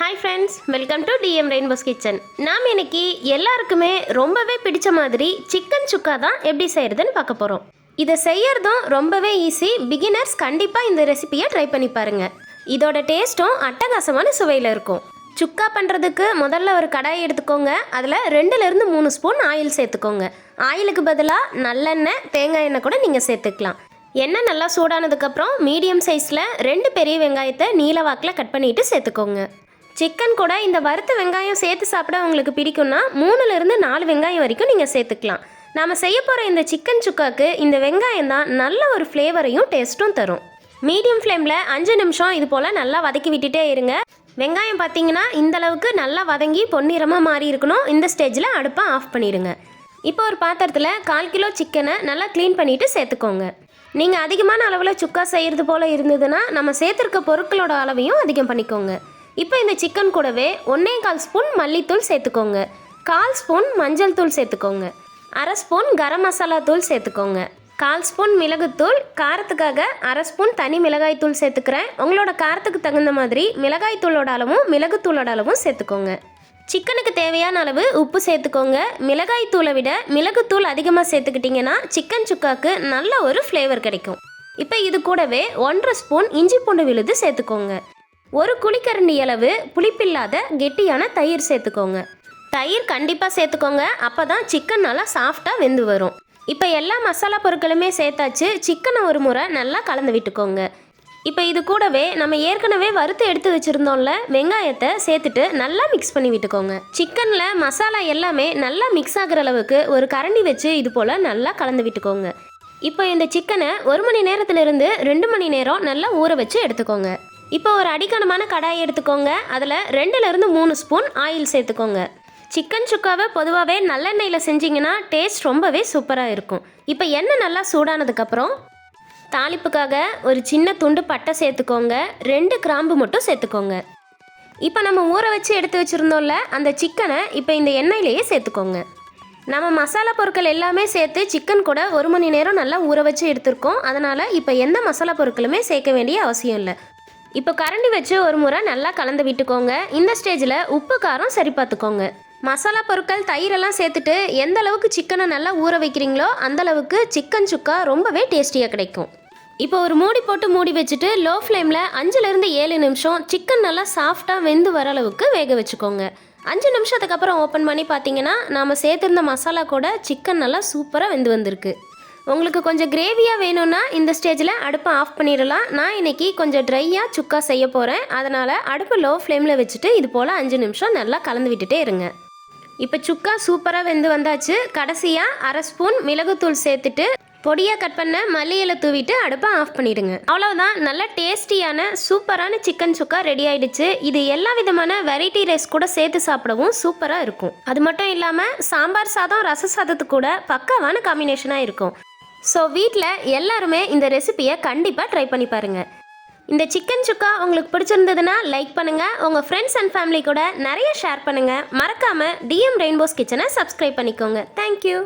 Hi friends, welcome to TM Rainbow's Kitchen. நாம் இன்னைக்கு எல்லாருக்குமே ரொம்பவே பிடிச்ச மாதிரி சிக்கன் சுக்கா தான் எப்படி செய்கிறதுன்னு பார்க்க போகிறோம். இதை செய்யறதும் ரொம்பவே ஈஸி. பிகினர்ஸ் கண்டிப்பாக இந்த ரெசிபியை ட்ரை பண்ணி பாருங்கள். இதோட டேஸ்ட்டும் அட்டகாசமான சுவையில் இருக்கும். சுக்கா பண்ணுறதுக்கு முதல்ல ஒரு கடாயை எடுத்துக்கோங்க. அதில் 2லேருந்து 3 ஸ்பூன் ஆயில் சேர்த்துக்கோங்க. ஆயிலுக்கு பதிலாக நல்லெண்ணெய், தேங்காய் எண்ணெய் கூட நீங்கள் சேர்த்துக்கலாம். எண்ணெய் நல்லா சூடானதுக்கப்புறம் மீடியம் சைஸில் 2 பெரிய வெங்காயத்தை நீல வாக்கில் கட் பண்ணிவிட்டு சேர்த்துக்கோங்க. சிக்கன் கூட இந்த வறுத்த வெங்காயம் சேர்த்து சாப்பிட உங்களுக்கு பிடிக்கும்னா 3லேருந்து 4 வெங்காயம் வரைக்கும் நீங்கள் சேர்த்துக்கலாம். நாம் செய்ய போகிற இந்த சிக்கன் சுக்காக்கு இந்த வெங்காயம் தான் நல்ல ஒரு ஃப்ளேவரையும் டேஸ்ட்டும் தரும். மீடியம் ஃப்ளேமில் 5 நிமிஷம் இது போல் நல்லா வதக்கி விட்டுட்டே இருங்க. வெங்காயம் பார்த்தீங்கன்னா இந்தளவுக்கு நல்லா வதங்கி பொன்னிறமாக மாறி இருக்கணும். இந்த ஸ்டேஜில் அடுப்பை ஆஃப் பண்ணிடுங்க. இப்போ ஒரு பாத்திரத்தில் 1/4 கிலோ சிக்கனை நல்லா க்ளீன் பண்ணிவிட்டு சேர்த்துக்கோங்க. நீங்கள் அதிகமான அளவில் சுக்கா செய்கிறது போல் இருந்ததுன்னா நம்ம சேர்த்துருக்க பொருட்களோட அளவையும் அதிகம் பண்ணிக்கோங்க. இப்போ இந்த சிக்கன் கூடவே 1/4 ஸ்பூன் மல்லித்தூள் சேர்த்துக்கோங்க, 1/4 ஸ்பூன் மஞ்சள் தூள் சேர்த்துக்கோங்க, 1/2 ஸ்பூன் கரம் மசாலா தூள் சேர்த்துக்கோங்க, 1/4 ஸ்பூன் மிளகுத்தூள், காரத்துக்காக 1/2 ஸ்பூன் தனி மிளகாய் தூள் சேர்த்துக்கிறேன். உங்களோட காரத்துக்கு தகுந்த மாதிரி மிளகாய் தூளோட அளவும் மிளகுத்தூளோட அளவும் சேர்த்துக்கோங்க. சிக்கனுக்கு தேவையான அளவு உப்பு சேர்த்துக்கோங்க. மிளகாய் தூளை விட மிளகுத்தூள் அதிகமாக சேர்த்துக்கிட்டிங்கன்னா சிக்கன் சுக்காக்கு நல்ல ஒரு ஃப்ளேவர் கிடைக்கும். இப்போ இது கூடவே 1/2 ஸ்பூன் இஞ்சி பூண்டு விழுது சேர்த்துக்கோங்க. 1 குழிக்கரண்டி அளவு புளிப்பில்லாத கெட்டியான தயிர் சேர்த்துக்கோங்க. தயிர் கண்டிப்பாக சேர்த்துக்கோங்க, அப்போ தான் சிக்கன் நல்லா சாஃப்டாக வெந்து வரும். இப்போ எல்லா மசாலா பொருட்களுமே சேர்த்தாச்சு. சிக்கனை ஒரு முறை நல்லா கலந்து விட்டுக்கோங்க. இப்போ இது கூடவே நம்ம ஏற்கனவே வறுத்து எடுத்து வச்சுருந்தோம்ல வெங்காயத்தை சேர்த்துட்டு நல்லா மிக்ஸ் பண்ணி விட்டுக்கோங்க. சிக்கனில் மசாலா எல்லாமே நல்லா மிக்ஸ் ஆகிற அளவுக்கு ஒரு கரண்டி வச்சு இது போல் நல்லா கலந்து விட்டுக்கோங்க. இப்போ இந்த சிக்கனை 1 மணி நேரத்துலேருந்து 2 மணி நேரம் நல்லா ஊற வச்சு எடுத்துக்கோங்க. இப்போ ஒரு அடிக்கனமான கடாயை எடுத்துக்கோங்க. அதில் 2லேருந்து 3 ஸ்பூன் ஆயில் சேர்த்துக்கோங்க. சிக்கன் சுக்காவை பொதுவாகவே நல்லெண்ணெயில் செஞ்சிங்கன்னா டேஸ்ட் ரொம்பவே சூப்பராக இருக்கும். இப்போ எண்ணெய் நல்லா சூடானதுக்கப்புறம் தாளிப்புக்காக ஒரு சின்ன துண்டு பட்டை சேர்த்துக்கோங்க, 2 கிராம்பு மட்டும் சேர்த்துக்கோங்க. இப்போ நம்ம ஊற வச்சு எடுத்து வச்சுருந்தோம்ல அந்த சிக்கனை இப்போ இந்த எண்ணெயிலேயே சேர்த்துக்கோங்க. நம்ம மசாலா பொருட்கள் எல்லாமே சேர்த்து சிக்கன் கூட 1 மணி நேரம் நல்லா ஊற வச்சு எடுத்துருக்கோம். அதனால் இப்போ எந்த மசாலா பொருட்களுமே சேர்க்க வேண்டிய அவசியம் இல்லை. இப்போ கரண்டி வச்சு ஒரு முறை நல்லா கலந்து விட்டுக்கோங்க. இந்த ஸ்டேஜில் உப்பு காரம் சரி பார்த்துக்கோங்க. மசாலா பொருட்கள் தயிரெல்லாம் சேர்த்துட்டு எந்த அளவுக்கு சிக்கனை நல்லா ஊற வைக்கிறீங்களோ அந்தளவுக்கு சிக்கன் சுக்கா ரொம்பவே டேஸ்டியாக கிடைக்கும். இப்போ ஒரு மூடி போட்டு மூடி வச்சுட்டு லோ ஃப்ளேமில் 5லேருந்து 7 நிமிஷம் சிக்கன் நல்லா சாஃப்டாக வெந்து வர அளவுக்கு வேக வச்சுக்கோங்க. 5 நிமிஷத்துக்கு அப்புறம் ஓப்பன் பண்ணி பார்த்தீங்கன்னா நாம் சேர்த்துருந்த மசாலா கூட சிக்கன் நல்லா சூப்பராக வெந்து வந்திருக்கு. உங்களுக்கு கொஞ்சம் கிரேவியாக வேணும்னா இந்த ஸ்டேஜில் அடுப்பை ஆஃப் பண்ணிடலாம். நான் இன்றைக்கி கொஞ்சம் ட்ரையாக சுக்கா செய்ய போகிறேன். அதனால் அடுப்பை லோ ஃப்ளேமில் வச்சுட்டு இது போல் 5 நிமிஷம் நல்லா கலந்து விட்டுட்டே இருங்க. இப்போ சுக்கா சூப்பராக வெந்து வந்தாச்சு. கடைசியாக 1/2 ஸ்பூன் மிளகுத்தூள் சேர்த்துட்டு பொடியாக கட் பண்ண மல்லி இலை தூவிட்டு அடுப்பை ஆஃப் பண்ணிவிடுங்க. அவ்வளோதான், நல்ல டேஸ்டியான சூப்பரான சிக்கன் சுக்கா ரெடி ஆகிடுச்சு. இது எல்லா விதமான வெரைட்டி ரைஸ் கூட சேர்த்து சாப்பிடவும் சூப்பராக இருக்கும். அது மட்டும் இல்லாமல் சாம்பார் சாதம், ரச சாதத்துக்கு கூட பக்காவான காம்பினேஷனாக இருக்கும். ஸோ வீட்டில் எல்லாருமே இந்த ரெசிபியை கண்டிப்பாக ட்ரை பண்ணி பாருங்கள். இந்த சிக்கன் சுக்கா உங்களுக்கு பிடிச்சிருந்ததுன்னா லைக் பண்ணுங்கள். உங்கள் ஃப்ரெண்ட்ஸ் அண்ட் ஃபேமிலி கூட நிறைய ஷேர் பண்ணுங்கள். மறக்காமல் டிஎம் ரெயின்போஸ் கிச்சனை சப்ஸ்கிரைப் பண்ணிக்கோங்க. தேங்க்யூ.